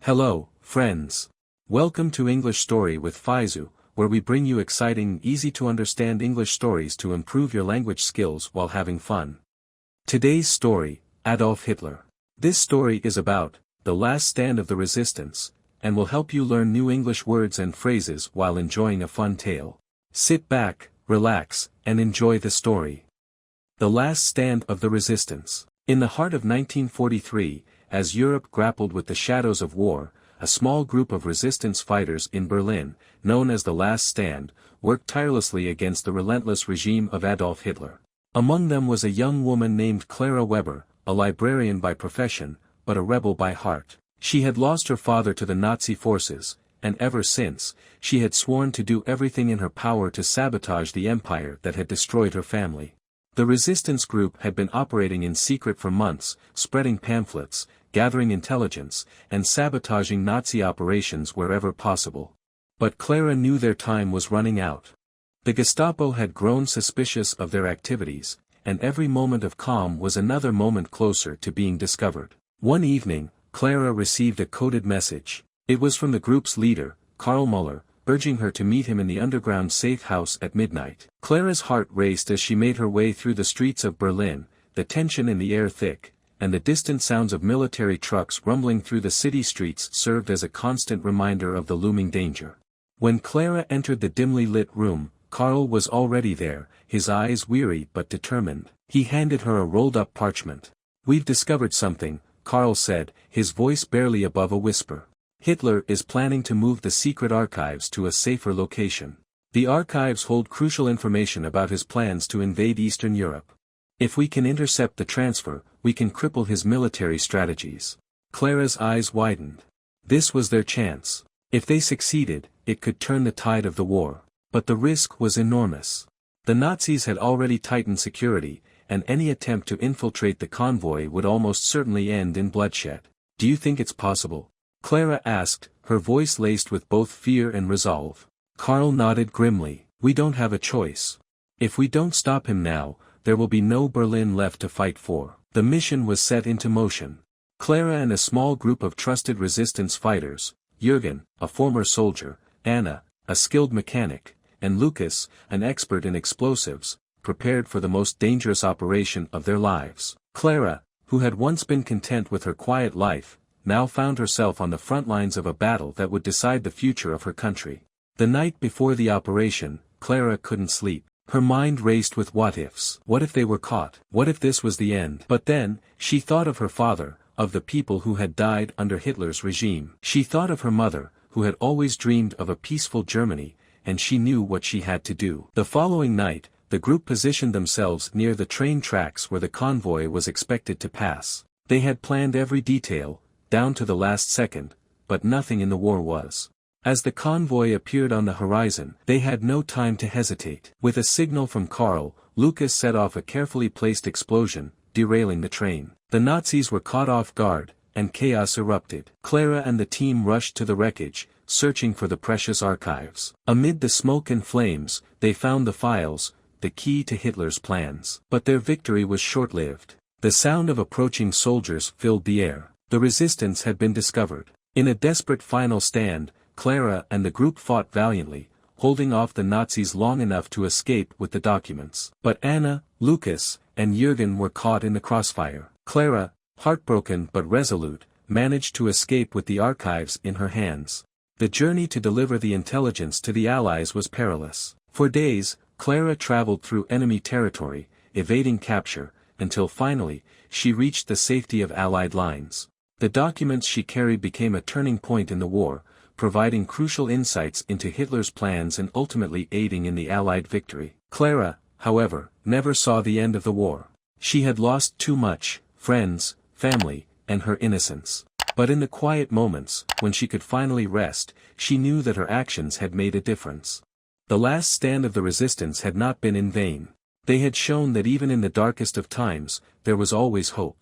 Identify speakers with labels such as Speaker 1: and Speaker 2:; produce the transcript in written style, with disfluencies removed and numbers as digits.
Speaker 1: Hello, friends. Welcome to English Story with Faizu, where we bring you exciting, easy-to-understand English stories to improve your language skills while having fun. Today's story, Adolf Hitler. This story is about the last stand of the resistance, and will help you learn new English words and phrases while enjoying a fun tale. Sit back, relax, and enjoy the story. The last stand of the resistance. In the heart of 1943, as Europe grappled with the shadows of war, a small group of resistance fighters in Berlin, known as the Last Stand, worked tirelessly against the relentless regime of Adolf Hitler. Among them was a young woman named Clara Weber, a librarian by profession, but a rebel by heart. She had lost her father to the Nazi forces, and ever since, she had sworn to do everything in her power to sabotage the empire that had destroyed her family. The resistance group had been operating in secret for months, spreading pamphlets, gathering intelligence, and sabotaging Nazi operations wherever possible. But Clara knew their time was running out. The Gestapo had grown suspicious of their activities, and every moment of calm was another moment closer to being discovered. One evening, Clara received a coded message. It was from the group's leader, Karl Müller, urging her to meet him in the underground safe house at midnight. Clara's heart raced as she made her way through the streets of Berlin, the tension in the air thick, and the distant sounds of military trucks rumbling through the city streets served as a constant reminder of the looming danger. When Clara entered the dimly lit room, Karl was already there, his eyes weary but determined. He handed her a rolled-up parchment. "We've discovered something," Karl said, his voice barely above a whisper. "Hitler is planning to move the secret archives to a safer location. The archives hold crucial information about his plans to invade Eastern Europe. If we can intercept the transfer, we can cripple his military strategies." Clara's eyes widened. This was their chance. If they succeeded, it could turn the tide of the war. But the risk was enormous. The Nazis had already tightened security, and any attempt to infiltrate the convoy would almost certainly end in bloodshed. "Do you think it's possible?" Clara asked, her voice laced with both fear and resolve. Karl nodded grimly. "We don't have a choice. If we don't stop him now, there will be no Berlin left to fight for." The mission was set into motion. Clara and a small group of trusted resistance fighters, Jürgen, a former soldier, Anna, a skilled mechanic, and Lucas, an expert in explosives, prepared for the most dangerous operation of their lives. Clara, who had once been content with her quiet life, now found herself on the front lines of a battle that would decide the future of her country. The night before the operation, Clara couldn't sleep. Her mind raced with what-ifs. What if they were caught? What if this was the end? But then, she thought of her father, of the people who had died under Hitler's regime. She thought of her mother, who had always dreamed of a peaceful Germany, and she knew what she had to do. The following night, the group positioned themselves near the train tracks where the convoy was expected to pass. They had planned every detail, down to the last second, but nothing in the war was. As the convoy appeared on the horizon, they had no time to hesitate. With a signal from Karl, Lucas set off a carefully placed explosion, derailing the train. The Nazis were caught off guard, and chaos erupted. Clara and the team rushed to the wreckage, searching for the precious archives. Amid the smoke and flames, they found the files, the key to Hitler's plans. But their victory was short-lived. The sound of approaching soldiers filled the air. The resistance had been discovered. In a desperate final stand, Clara and the group fought valiantly, holding off the Nazis long enough to escape with the documents. But Anna, Lucas, and Jürgen were caught in the crossfire. Clara, heartbroken but resolute, managed to escape with the archives in her hands. The journey to deliver the intelligence to the Allies was perilous. For days, Clara traveled through enemy territory, evading capture, until finally, she reached the safety of Allied lines. The documents she carried became a turning point in the war, providing crucial insights into Hitler's plans and ultimately aiding in the Allied victory. Clara, however, never saw the end of the war. She had lost too much: friends, family, and her innocence. But in the quiet moments, when she could finally rest, she knew that her actions had made a difference. The last stand of the resistance had not been in vain. They had shown that even in the darkest of times, there was always hope.